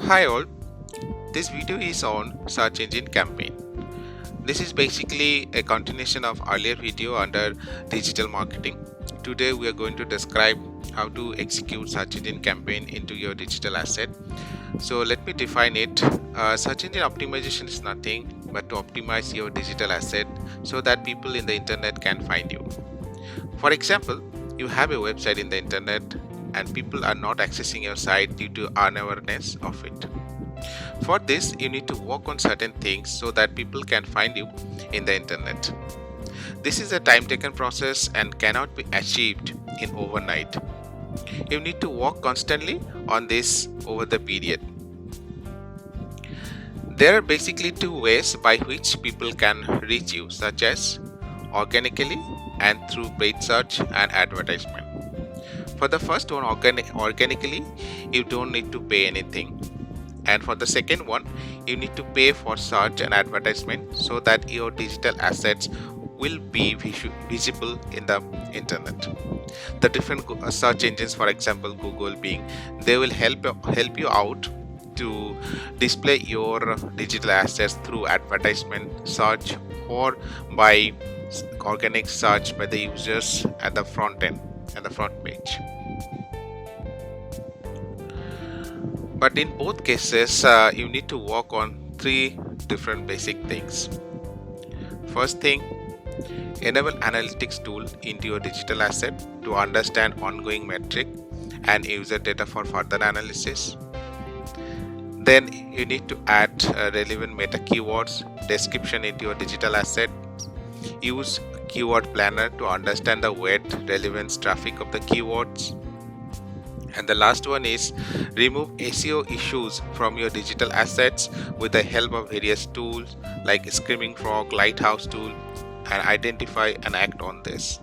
Hi all, this video is on search engine campaign. This is basically a continuation of earlier video under digital marketing. Today we are going to describe how to execute search engine campaign into your digital asset. So let me define it. Search engine optimization is nothing but to optimize your digital asset so that people in the internet can find you. For example, you have a website in the internet and people are not accessing your site due to unawareness of it. For this, you need to work on certain things so that people can find you in the internet. This is a time taken process and cannot be achieved in overnight. You need to work constantly on this over the period. There are basically two ways by which people can reach you, such as organically and through paid search and advertisement. For the first one, organically, you don't need to pay anything. And for the second one, you need to pay for search and advertisement so that your digital assets will be visible in the internet. The different search engines, for example Google, Bing, they will help you out to display your digital assets through advertisement, search, or by organic search by the users at the front end, at the front page. But in both cases, you need to work on three different basic things. First thing, enable analytics tool into your digital asset to understand ongoing metric and user data for further analysis. Then you need to add relevant meta keywords description into your digital asset. Use keyword planner to understand the weight, relevance, traffic of the keywords. And the last one is remove SEO issues from your digital assets with the help of various tools like Screaming Frog, Lighthouse tool, and identify and act on this.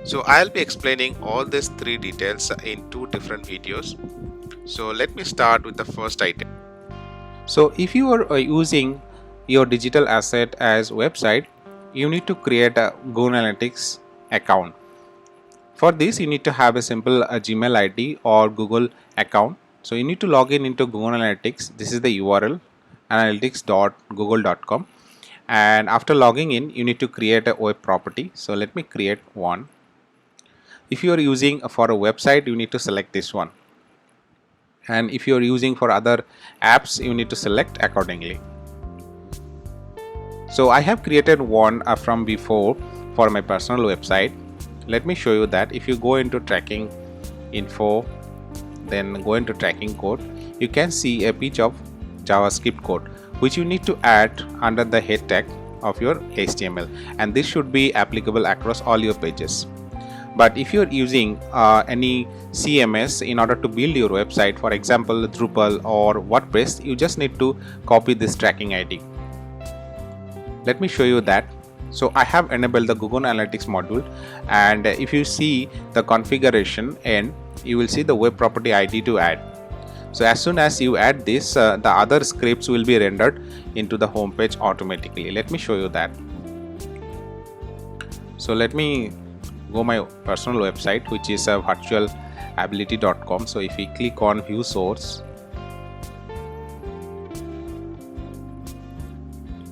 So I'll be explaining all these three details in two different videos. So let me start with the first item. So if you are using your digital asset as website, you need to create a Google Analytics account. For this, you need to have a simple Gmail ID or Google account. So you need to log in into Google Analytics. This is the URL, analytics.google.com. And after logging in, you need to create a web property. So let me create one. If you are using for a website, you need to select this one. And if you are using for other apps, you need to select accordingly. So I have created one from before for my personal website. Let me show you that. If you go into tracking info, then go into tracking code, you can see a page of JavaScript code which you need to add under the head tag of your HTML, and this should be applicable across all your pages. But if you're using any CMS in order to build your website, for example Drupal or WordPress, you just need to copy this tracking ID. Let me show you that. So I have enabled the Google Analytics module, and if you see the configuration and you will see the web property ID to add. So as soon as you add this, the other scripts will be rendered into the home page automatically. Let me show you that. So let me go my personal website, which is virtualability.com. So if we click on view source,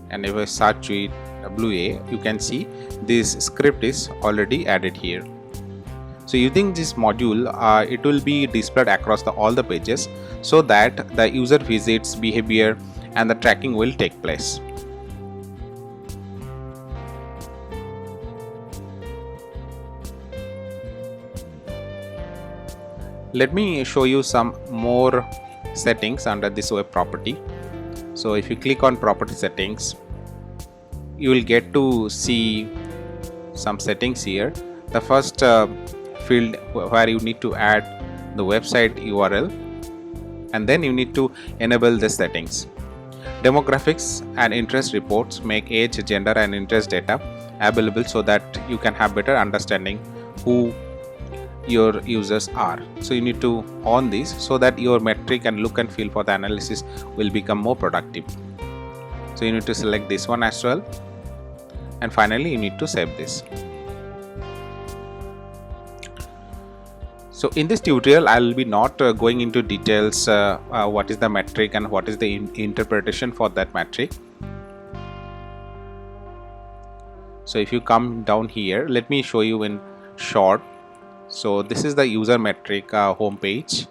and if I search with WA, you can see this script is already added here. So using this module, it will be displayed across all the pages so that the user visits, behavior, and the tracking will take place. Let me show you some more settings under this web property. So if you click on property settings, you will get to see some settings here. The first field where you need to add the website URL, and then you need to enable the settings. Demographics and interest reports make age, gender, and interest data available so that you can have better understanding who your users are. So you need to on this so that your metric and look and feel for the analysis will become more productive. So you need to select this one as well, and finally you need to save this. So in this tutorial I will be not going into details what is the metric and what is the interpretation for that metric. So if you come down here, let me show you in short. So this is the user metric home page.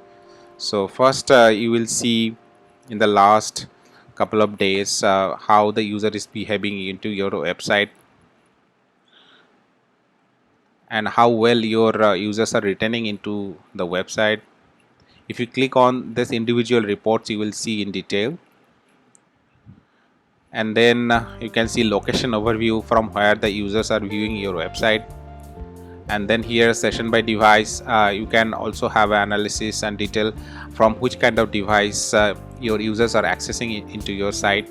So first you will see in the last couple of days how the user is behaving into your website and how well your users are returning into the website. If you click on this individual reports, you will see in detail, and then you can see location overview from where the users are viewing your website, and then here session by device. You can also have analysis and detail from which kind of device your users are accessing into your site,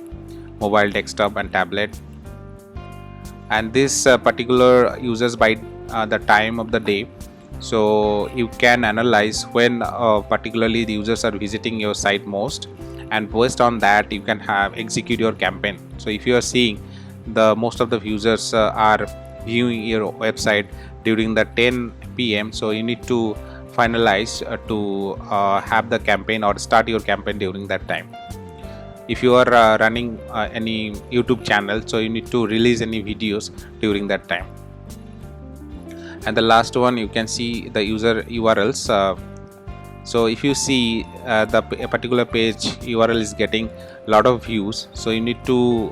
mobile, desktop and tablet, and this particular users by the time of the day. So you can analyze when particularly the users are visiting your site most, and based on that you can execute your campaign. So if you are seeing the most of the users are viewing your website during the 10 p.m. so you need to finalize to have the campaign or start your campaign during that time. If you are running any YouTube channel, so you need to release any videos during that time. And the last one, you can see the user URLs. So if you see a particular page URL is getting a lot of views, so you need to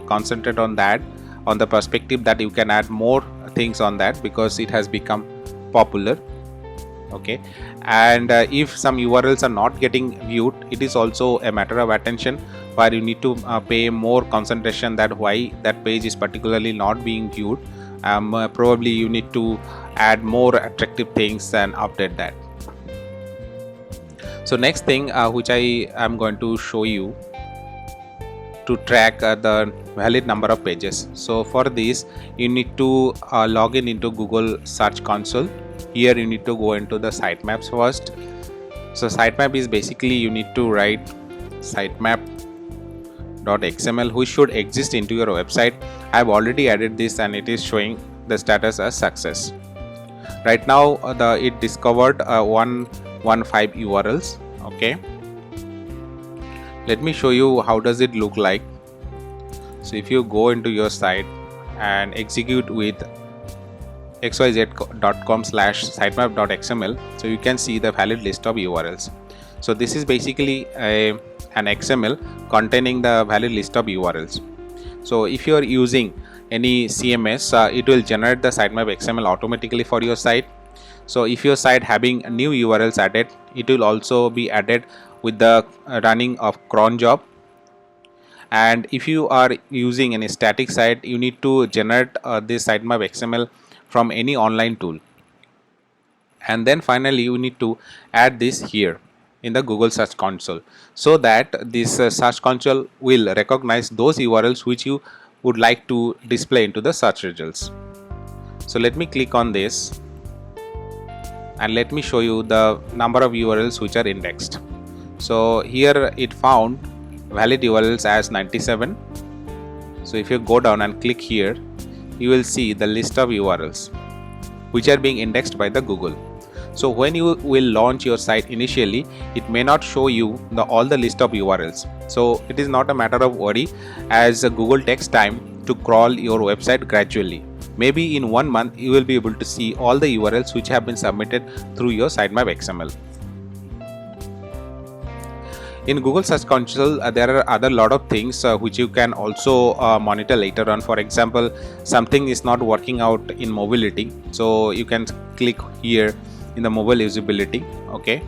concentrate on that, on the perspective that you can add more things on that because it has become popular. Okay, and if some URLs are not getting viewed, it is also a matter of attention where you need to pay more concentration that why that page is particularly not being viewed. Probably you need to add more attractive things and update that. So next thing which I am going to show you to track the valid number of pages. So for this you need to log in into Google Search Console. Here you need to go into the sitemaps first. So sitemap is basically you need to write sitemap.xml which should exist into your website. I have already added this and it is showing the status as success. Right now it discovered 115 URLs. Okay, let me show you how does it look like. So if you go into your site and execute with xyz.com/sitemap.xml, so you can see the valid list of URLs. So this is basically an XML containing the valid list of URLs. So if you are using any CMS, it will generate the sitemap XML automatically for your site. So if your site having new URLs added, it will also be added with the running of cron job. And if you are using any static site, you need to generate this sitemap XML from any online tool. And then finally you need to add this here in the Google Search Console, so that this Search Console will recognize those URLs which you would like to display into the search results. So let me click on this and let me show you the number of URLs which are indexed. So here it found valid URLs as 97. So if you go down and click here, you will see the list of URLs which are being indexed by the Google. So when you will launch your site initially, it may not show you all the list of URLs. So it is not a matter of worry, as Google takes time to crawl your website gradually. Maybe in 1 month you will be able to see all the URLs which have been submitted through your sitemap XML. In Google Search Console, there are other lot of things which you can also monitor later on. For example, something is not working out in mobility, so you can click here in the mobile usability. Okay,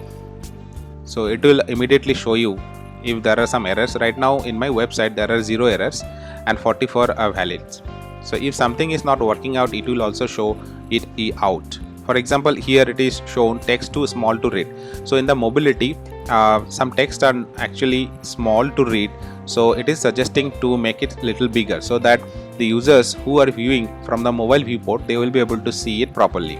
so it will immediately show you if there are some errors. Right now in my website there are 0 errors and 44 are valid. So if something is not working out, it will also show it out. For example, here it is shown text too small to read. So in the mobility, some text are actually small to read, so it is suggesting to make it little bigger so that the users who are viewing from the mobile viewport, they will be able to see it properly.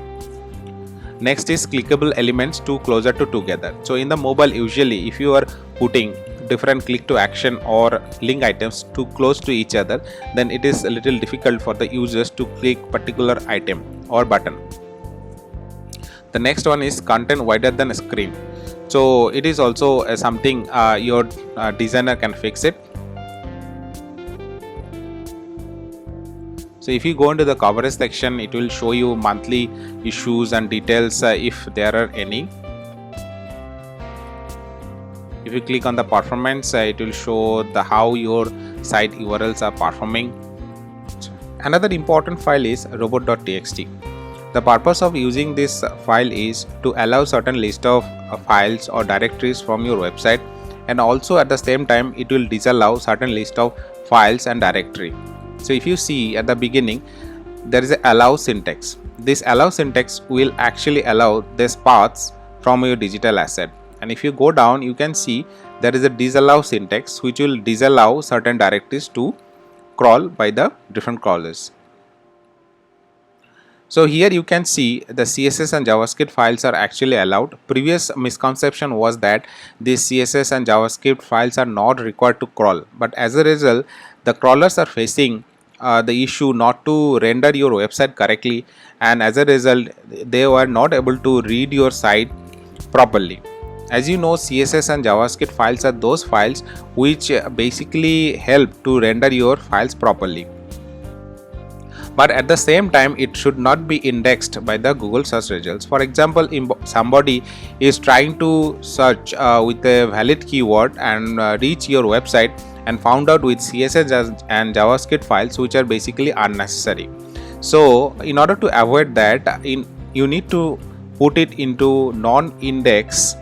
Next is clickable elements too closer to together. So in the mobile, usually if you are putting different click to action or link items too close to each other, then it is a little difficult for the users to click particular item or button. The next one is content wider than a screen. So it is also something your designer can fix it. So if you go into the coverage section, it will show you monthly issues and details if there are any. If you click on the performance, it will show the how your site URLs are performing. Another important file is robot.txt. The purpose of using this file is to allow certain list of files or directories from your website, and also at the same time it will disallow certain list of files and directory. So if you see at the beginning, there is a allow syntax. This allow syntax will actually allow these paths from your digital asset, and if you go down, you can see there is a disallow syntax which will disallow certain directories to crawl by the different crawlers. So here you can see the CSS and JavaScript files are actually allowed. Previous misconception was that these CSS and JavaScript files are not required to crawl, but as a result the crawlers are facing the issue not to render your website correctly, and as a result they were not able to read your site properly. As you know, CSS and JavaScript files are those files which basically help to render your files properly, but at the same time it should not be indexed by the Google search results. For example, if somebody is trying to search with a valid keyword and reach your website and found out with CSS and JavaScript files which are basically unnecessary. So in order to avoid that, you need to put it into non-index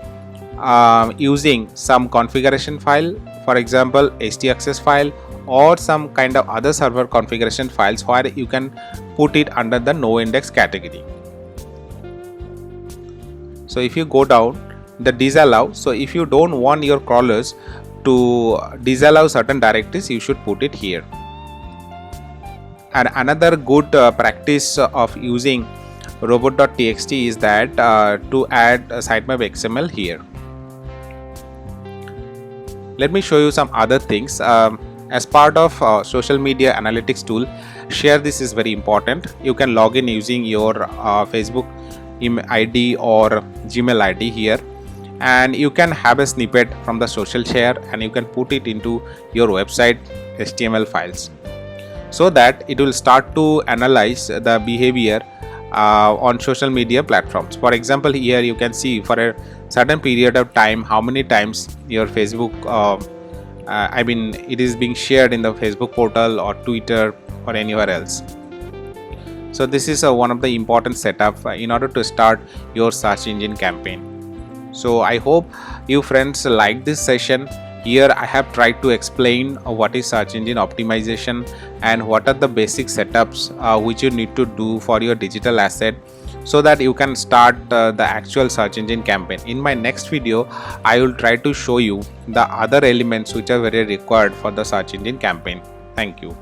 using some configuration file, for example htaccess file, or some kind of other server configuration files where you can put it under the no index category. So if you go down, the disallow, so if you don't want your crawlers to disallow certain directories, you should put it here. And another good practice of using robot.txt is that to add a sitemap XML here. Let me show you some other things. As part of social media analytics tool, share this is very important. You can log in using your Facebook ID or Gmail ID here, and you can have a snippet from the social share and you can put it into your website HTML files, so that it will start to analyze the behavior on social media platforms. For example, here you can see for a certain period of time how many times your Facebook it is being shared in the Facebook portal or Twitter or anywhere else. So this is one of the important setup in order to start your search engine campaign. So I hope you friends like this session. Here I have tried to explain what is search engine optimization and what are the basic setups which you need to do for your digital asset, so that you can start the actual search engine campaign. In my next video, I will try to show you the other elements which are very required for the search engine campaign. Thank you.